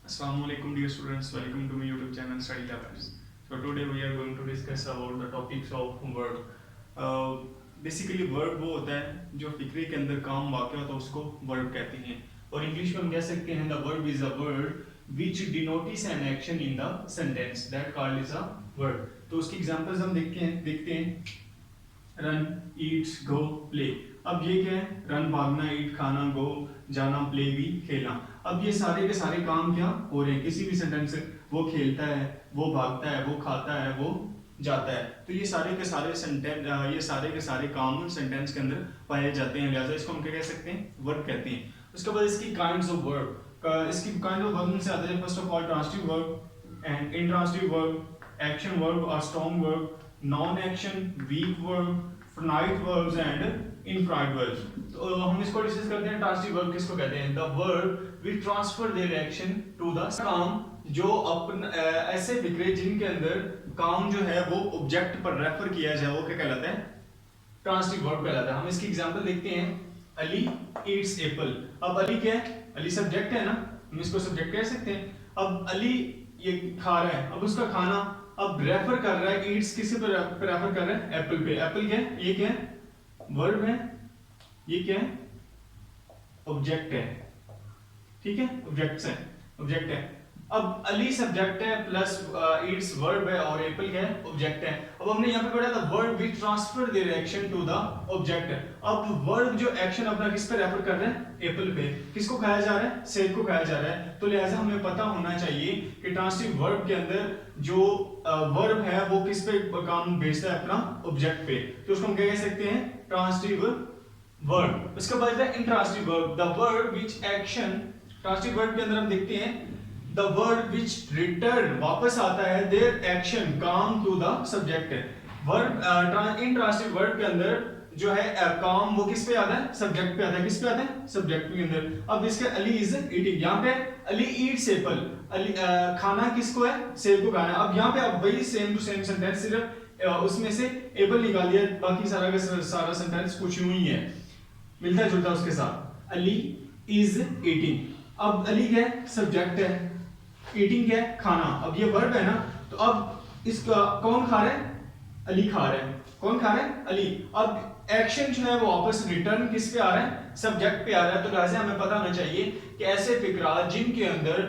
Assalamualaikum dear students, welcome to my YouTube channel Study Labs. So today we are going to discuss about the topics of verb. Basically verb वो होता है जो फिक्रे के अंदर काम वाक़ होता है उसको वर्ब कहते हैं और इंग्लिश में हम कह सकते हैं the verb is a word which denotes an action in the sentence that called is a verb. तो उसकी एग्जांपल्स हम देखते हैं रन ईट्स गो प्ले। अब ये क्या है? रन भागना, ईट खाना, गो जाना, प्ले भी खेलना। अब ये सारे के सारे काम क्या हो रहे हैं किसी भी सेंटेंस से? वो खेलता है, वो भागता है, वो खाता है, वो जाता है। तो ये सारे के सारे काम सेंटेंस के अंदर पाए जाते हैं, लिहाजा इसको हम क्या कह सकते हैं? वर्ब कहते हैं। उसके बाद इसकी काइंड्स ऑफ वर्ब, इसकी काइंड ऑफ वर्ब से आते हैं first of all transitive verb and intransitive verb, action verb और strong verb, non action, weak verb, finite verbs and infinite verbs। तो हम इसको डिस्कस करते हैं। ट्रांसिटिव वर्ब किसको कहते हैं? The verb which transfer their action to the काम, जो अपन ऐसे फिक्रे जिनके अंदर काम जो है वो ऑब्जेक्ट पर रेफर किया जाए, वो क्या कहलाता है? ट्रांसिटिव वर्ब कहलाता है। हम इसकी एग्जांपल देखते हैं, अली ईट्स एप्पल। अब अली क्या है? अली सब्जेक्ट है ना, हम इसको सब्जेक्ट कह सकते हैं। अब अली ये खा रहा है, अब उसका खाना अब रेफर कर रहा है, ईट्स किसी पे रेफर कर रहा है? एप्पल पे। एप्पल क्या है? ये क्या है? वर्ब है। ये क्या है? ऑब्जेक्ट है। ठीक है, ऑब्जेक्ट है। अब अली सब्जेक्ट है प्लस ईट्स वर्ब है और एप्पल क्या है? ऑब्जेक्ट है। अब हमने यहाँ पे पढ़ा था verb which transfer their action to the object. अब वर्ब जो एक्शन अपना किस पे रेफर कर रहे हैं? एप्पल पे। किसको खाया जा रहा है? सेब को खाया जा रहा है। तो लिहाजा हमें पता होना चाहिए कि ट्रांसिटिव वर्ब के अंदर जो वर्ब है वो किस पे काम भेजता है? अपना ऑब्जेक्ट पे। तो उसको हम क्या कह सकते हैं? Transitive verb. उसके बाद है intransitive verb, the verb which action. Transitive verb के अंदर हम देखते हैं द वर्ड विच रिटर्न, वापस आता है, देयर एक्शन काम to the subject. Verb intransitive verb के अंदर जो है काम वो किस पे आता है? सब्जेक्ट पे आता है। किस पे आता है? सब्जेक्ट के अंदर। अब इसके अली इज ईटिंग, यहाँ पे अली ईट्स एप्पल, अली खाना किसको है? सेब को खाना। अब यहाँ पे अब वही सेम टू सेम सेंटेंस, सिर्फ उसमें से एप्पल निकाल दिया, बाकी सारा का सारा सेंटेंस कुछ यूं ही है, मिलता जुलता उसके साथ। Ali is eating. अब अली क्या है? सब्जेक्ट है, ईटिंग क्या है? खाना। अब ये वर्ब है ना, तो अब इसका कौन खा रहा है? अली खा रहा है। कौन खा रहा है? अली। अब एक्शन जो है वो वापस रिटर्न किस पे आ रहा है? सब्जेक्ट पे आ रहा है। तो लिहाजा हमें पता होना चाहिए कि ऐसे फिक्रा जिनके अंदर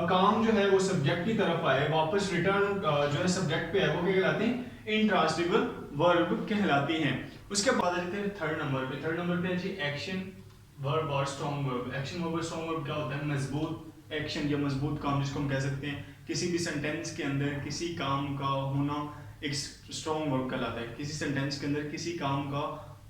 काम जो है वो सब्जेक्ट की तरफ आए, वापस रिटर्न जो है सब्जेक्ट पे है, वो क्या कहलाते हैं? इंट्रांसिटिव वर्ब कहलाती हैं। उसके बाद आ जाते हैं थर्ड नंबर पे। थर्ड नंबर पे है जी एक्शन वर्ब और स्ट्रॉन्ग वर्ब। एक्शन वर्ब और स्ट्रॉन्ग वर्ब क्या होता है? मजबूत एक्शन या मजबूत काम, जिसको हम कह सकते हैं किसी भी सेंटेंस के अंदर किसी काम का होना एक स्ट्रॉन्ग वर्ब कहलाता है। किसी सेंटेंस के अंदर किसी काम का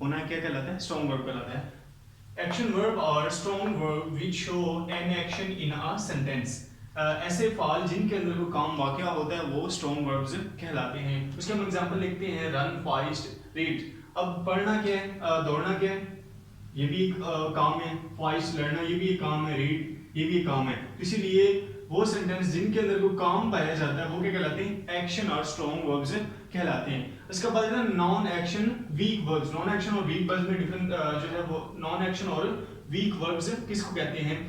होना क्या कहलाता है? स्ट्रॉन्ग वर्ब कहलाता है। एक्शन वर्ब और strong verb which show N action in a sentence, ऐसे फाल जिनके अंदर कोई काम वाकया होता है वो स्ट्रॉन्ग वर्ब्स कहलाते हैं। उसके हम एग्जांपल लिखते हैं, रन, फाइस्ट, रीड। अब पढ़ना क्या है? दौड़ना क्या है? ये भी एक काम है। फाइस्ट लड़ना, ये भी एक काम है। रीड, ये भी काम है। तो इसीलिए वो सेंटेंस जिनके अंदर कोई काम पाया जाता है वो क्या कहलाते हैं? एक्शन और स्ट्रॉन्ग वर्ब्स कहलाते हैं। इसका बाद है non action weak verbs. Non action और वीक वर्ब्स में डिफरेंट जो है वो नॉन एक्शन और वीक वर्ब्स किसको कहते हैं?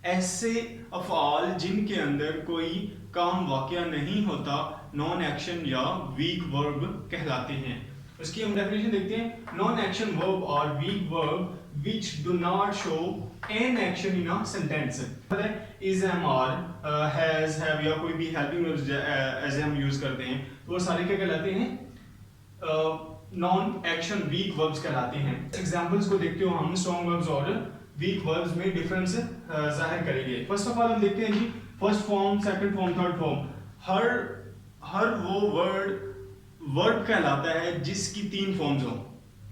ऐसे अफआल जिनके अंदर कोई काम वाकया नहीं होता, नॉन एक्शन या वीक वर्ब कहलाते हैं। उसकी हम डेफिनेशन देखते हैं, नॉन एक्शन वर्ब और weak verb which do not show an action in a sentence। is, am, are, has, have या कोई भी helping verbs ऐसे हम यूज करते हैं, तो वो सारे क्या कहलाते हैं? नॉन एक्शन वीक वर्ब्स कहलाते हैं। एग्जांपल्स को देखते हो हम स्ट्रॉन्ग वर्ब्स और वीक वर्ब्स में डिफरेंस जाहिर करेंगे। फर्स्ट ऑफ ऑल हम देखते हैं जी first form, second form, third form. हर वो वर्ब कहलाता है जिसकी तीन फॉर्म्स हो।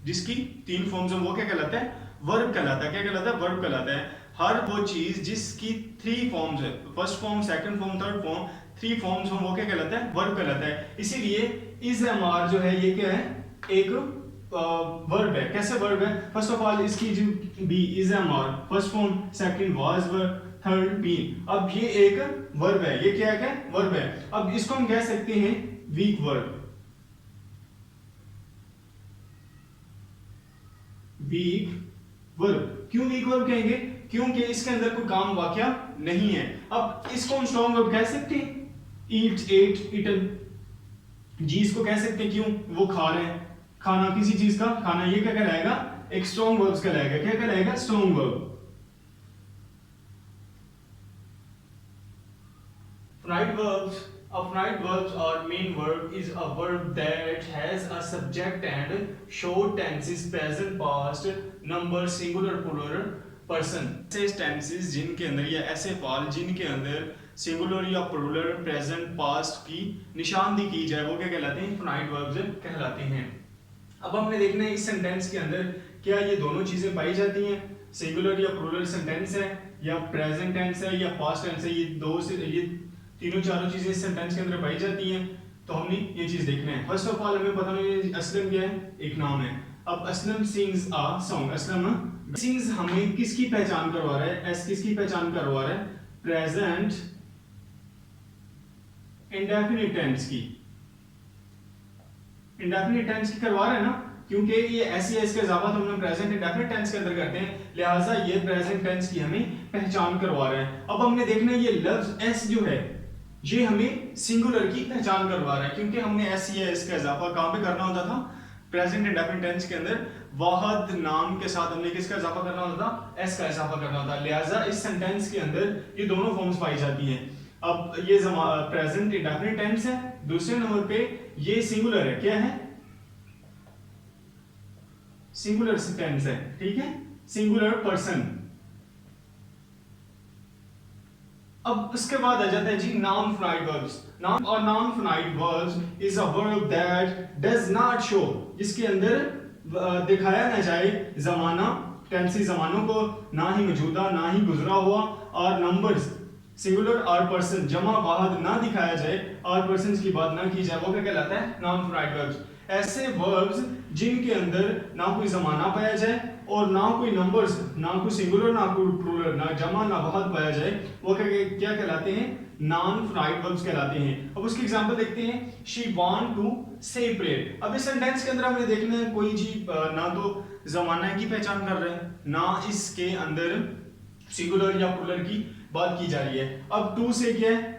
जिसकी तीन फॉर्म्स हो वो क्या कहलाता है? वर्ब कहलाता है। क्या कहलाता है? वर्ब कहलाता है। हर वो चीज जिसकी थ्री फॉर्म्स है, first form, second form, third form, three forms हो, वो क्या कहलाता है? वर्ब कहलाता है। इसीलिए इज, एम, आर जो है ये क्या है? एक वर्ब है। कैसे वर्ब है? फर्स्ट ऑफ ऑल इसकी जो be, is, am, are, first form, second was verb, third been. अब ये एक वर्ब है। ये क्या है? वर्ब है। अब इसको हम कह सकते हैं वीक वर्ब। Weak verb. क्यों वीक वर्ब कहेंगे? क्योंकि इसके अंदर कोई काम वाकया नहीं है। अब इसको हम स्ट्रॉन्ग वर्ब कह सकते हैं, ईट, एट, ईटन। जी इसको कह सकते हैं, क्यों? वो खा रहे हैं, खाना, किसी चीज का खाना, ये क्या कहलाएगा? एक स्ट्रॉन्ग वर्ब कहलाएगा। क्या कहलाएगा? Strong verb. Finite verbs. A finite verbs or main verb is a verb that has a subject and short tenses, present, past, number, singular, plural, person. ऐसे tenses जिनके अंदर या ऐसे फाल जिनके अंदर सिंगुलर या प्लूरल, प्रेजेंट, पास्ट की निशानदी की जाए वो क्या कहलाते हैं? finite verbs कहलाते हैं। अब हमने देखना है इस सेंटेंस के अंदर क्या ये दोनों चीजें पाई जाती हैं, सिंगुलर या प्लूरल सेंटेंस है या प्रेजेंट टेंस है या पास्ट टेंस है, ये तीनों चारों चीजें इस सेंटेंस के अंदर पाई जाती हैं। तो हमने ये चीज देखना है। फर्स्ट ऑफ ऑल हमें पता नहीं असलम क्या है, एक नाम है। अब Aslam sings a song, Aslam sings हमें किसकी पहचान करवा रहा है? एस किसकी पहचान करवा रहा है? प्रेजेंट इंडेफिनिट टेंस की, इंडेफिनिट टेंस की करवा रहा है ना, क्योंकि ये एस या इसका इजाफा तो हम प्रेजेंट इंडेफिनिट टेंस के अंदर करते हैं, लिहाजा ये प्रेजेंट टेंस की हमें पहचान करवा रहा है। अब हमने देखना है ये लफ्ज एस जो है ये हमें सिंगुलर की पहचान करवा रहा है, क्योंकि हमने एस या इसका इजाफा कहां पे करना होता था? प्रेजेंट इंडेफिनिट टेंस के अंदर वाहिद नाम के साथ हमने किसका इजाफा करना होता था? एस का इजाफा करना होता। लिहाजा इस सेंटेंस के अंदर ये दोनों फॉर्म्स पाई जाती हैं। अब ये प्रेजेंट इंडेफिनिट टेंस है, दूसरे नंबर पे ये सिंगुलर है। क्या है? सिंगुलर टेंस है, ठीक है, सिंगुलर पर्सन। अब उसके बाद आ जाता है जी नाउन फिनाइट वर्ब्स। नाउन और noun finite verbs is a verb that does not show, जिसके अंदर दिखाया ना जाए जमाना, टेंसी जमानों को, ना ही मौजूदा ना ही गुजरा हुआ, और नंबर्स सिंगुलर और पर्सन जमा वाहिद ना दिखाया जाए और पर्सन की बात ना की जाए, वो क्या कहलाता है? Noun finite verbs. ऐसे वर्ब्स जिनके अंदर ना कोई जमाना पाया जाए और ना कोई नंबर्स, ना कोई सिंगुलर ना कोई प्लूरल, ना जमा ना वाहिद पाया जाए, वो क्या कहलाते हैं? नॉन फिनाइट वर्ब्स कहलाते हैं। अब उसकी एग्जांपल देखते हैं। शी वांट टू से प्रेयर। अब इस सेंटेंस के अंदर हमने देखना है कोई जी ना तो जमाना की पहचान कर रहे हैं, ना इसके अंदर सिंगुलर या प्लूरल की बात की जा रही है। अब टू से क्या है?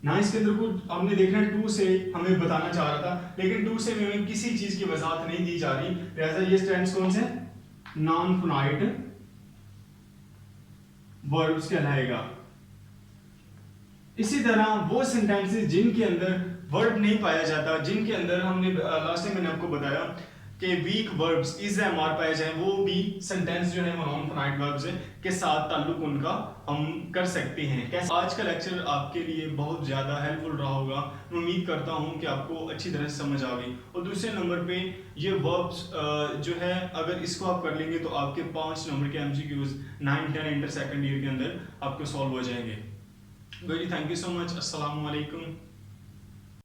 ना इसके अंदर कुछ हमने देखना है, टू से हमें बताना चाह रहा था, लेकिन टू से हमें किसी चीज की वजाहत नहीं दी जा रही, लिहाजा ये टेंस कौन से? नॉन फिनाइट वर्ब्स कहलाएगा। इसी तरह वो सेंटेंसेस जिनके अंदर वर्ब नहीं पाया जाता, जिनके अंदर हमने लास्ट टाइम मैंने आपको बताया कि वीक वर्ब्स इज़-एम-आर पाए जाए, वो भी सेंटेंस जो है वो नॉन फिनाइट वर्ब्स के साथ ताल्लुक उनका हम कर सकते हैं। कैसे? आज का लेक्चर आपके लिए बहुत ज़्यादा हेल्पफुल रहा होगा, मैं उम्मीद करता हूँ कि आपको अच्छी तरह से समझ आ गई। और दूसरे नंबर पे ये वर्ब्स जो है अगर इसको आप कर लेंगे तो आपके 5 नंबर के MCQs 9, 10 इंटर सेकेंड ईयर के अंदर आपके सॉल्व हो जाएंगे। Very thank you so much. अस्सलाम वालेकुम।